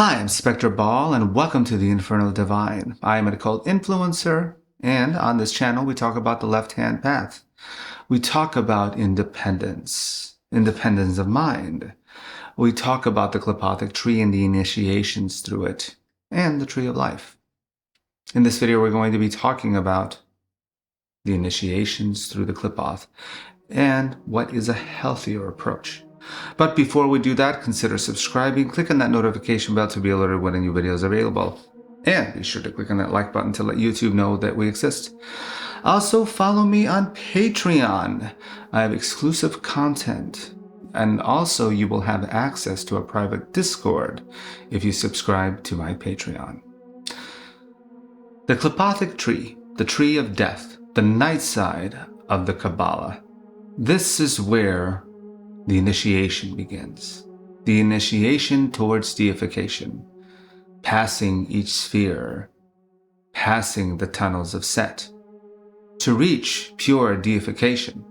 Hi, I'm SpektorBaal, and welcome to the Infernal Divine. I am an occult influencer, and on this channel we talk about the left-hand path. We talk about independence of mind. We talk about the Qliphothic tree and the initiations through it, and the tree of life. In this video we're going to be talking about the initiations through the Qliphoth, and what is a healthier approach. But before we do that, consider subscribing, click on that notification bell to be alerted when a new video is available. And be sure to click on that like button to let YouTube know that we exist. Also, follow me on Patreon. I have exclusive content. And also, you will have access to a private Discord if you subscribe to my Patreon. The Qliphothic tree, the tree of death, the night side of the Kabbalah. This is where the initiation begins. The initiation towards deification, passing each sphere, passing the tunnels of Set, to reach pure deification.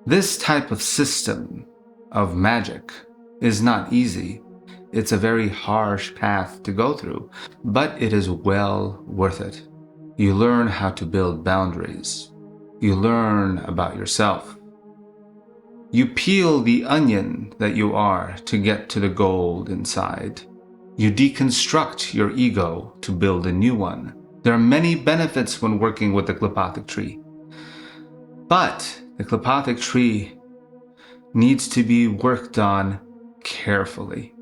This type of system of magic is not easy. It's a very harsh path to go through, but it is well worth it. You learn how to build boundaries. You learn about yourself. You peel the onion that you are to get to the gold inside. You deconstruct your ego to build a new one. There are many benefits when working with the Qliphothic tree. But the Qliphothic tree needs to be worked on carefully.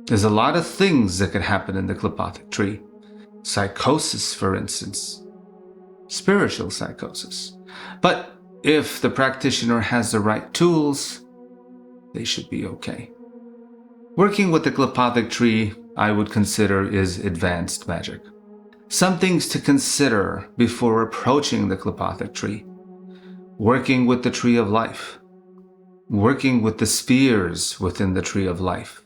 There's a lot of things that could happen in the Qliphothic tree. Psychosis, for instance. Spiritual psychosis. But if the practitioner has the right tools, they should be okay. Working with the Qliphothic tree, I would consider, is advanced magic. Some things to consider before approaching the Qliphothic tree. Working with the tree of life. Working with the spheres within the tree of life.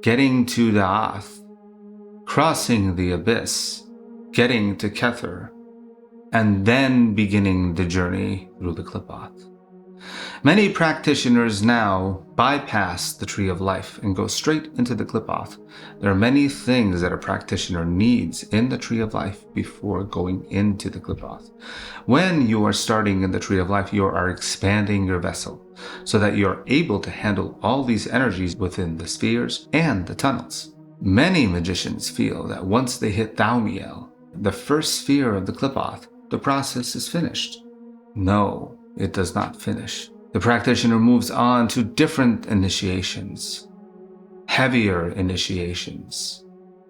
Getting to the Ath. Crossing the abyss. Getting to Kether. And then beginning the journey through the Qliphoth. Many practitioners now bypass the tree of life and go straight into the Qliphoth. There are many things that a practitioner needs in the tree of life before going into the Qliphoth. When you are starting in the tree of life, you are expanding your vessel so that you're able to handle all these energies within the spheres and the tunnels. Many magicians feel that once they hit Thaumiel, the first sphere of the Qliphoth, the process is finished. No, it does not finish. The practitioner moves on to different initiations, heavier initiations.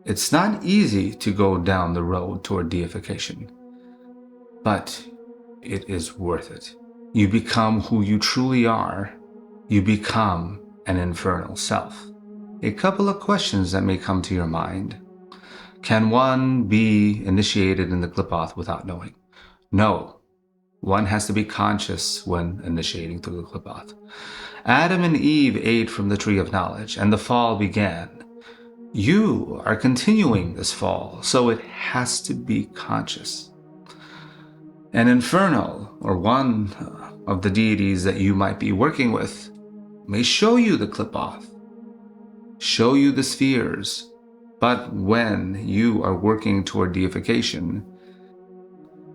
It's not easy to go down the road toward deification, but it is worth it. You become who you truly are. You become an infernal self. A couple of questions that may come to your mind. Can one be initiated in the Qliphoth without knowing? No, one has to be conscious when initiating through the Qliphoth. Adam and Eve ate from the tree of knowledge, and the fall began. You are continuing this fall, so it has to be conscious. An infernal, or one of the deities that you might be working with, may show you the Qliphoth, show you the spheres, but when you are working toward deification,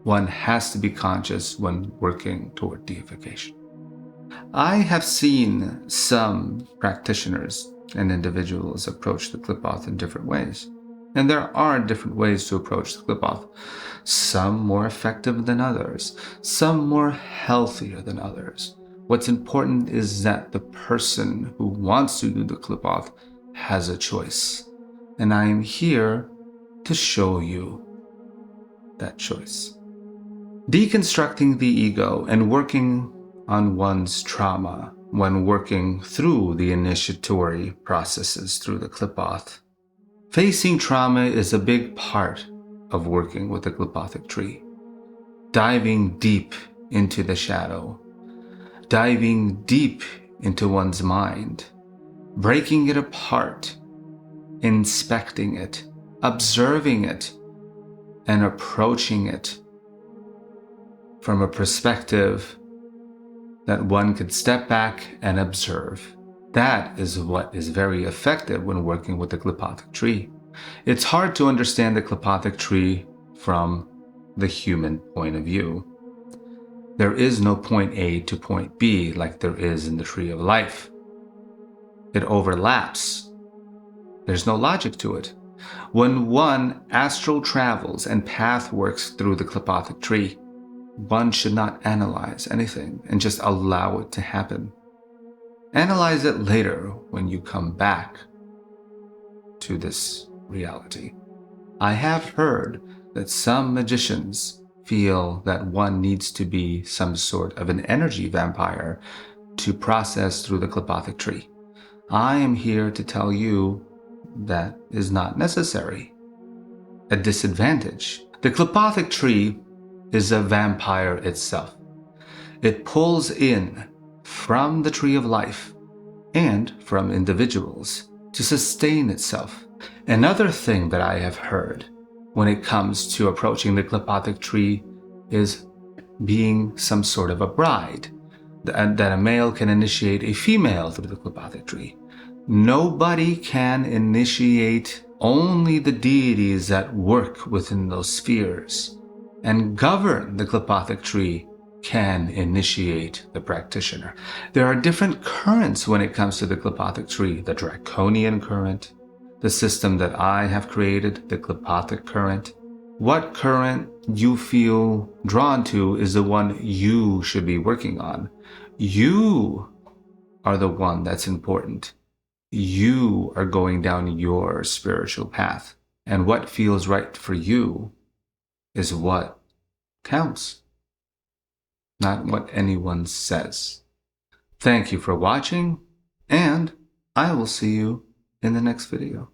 one has to be conscious when working toward deification. I have seen some practitioners and individuals approach the Qliphoth in different ways. And there are different ways to approach the Qliphoth. Some more effective than others. Some more healthier than others. What's important is that the person who wants to do the Qliphoth has a choice. And I am here to show you that choice. Deconstructing the ego and working on one's trauma when working through the initiatory processes through the Qliphoth. Facing trauma is a big part of working with the Qliphothic tree. Diving deep into the shadow. Diving deep into one's mind. Breaking it apart. Inspecting it. Observing it. And approaching it from a perspective that one could step back and observe. That is what is very effective when working with the Qliphothic tree. It's hard to understand the Qliphothic tree from the human point of view. There is no point A to point B like there is in the tree of life. It overlaps. There's no logic to it. When one astral travels and path works through the Qliphothic tree, one should not analyze anything and just allow it to happen. Analyze it later when you come back to this reality. I have heard that some magicians feel that one needs to be some sort of an energy vampire to process through the Qliphothic tree. I am here to tell you that is not necessary. A disadvantage. The Qliphothic tree is a vampire itself. It pulls in from the tree of life and from individuals to sustain itself. Another thing that I have heard when it comes to approaching the Qliphothic tree is being some sort of a bride, that a male can initiate a female through the Qliphothic tree. Nobody can initiate, only the deities that work within those spheres and govern the Qliphothic tree can initiate the practitioner. There are different currents when it comes to the Qliphothic tree: the draconian current, the system that I have created, the Qliphothic current. What current you feel drawn to is the one you should be working on. You are the one that's important. You are going down your spiritual path, and what feels right for you is what counts, not what anyone says. Thank you for watching, and I will see you in the next video.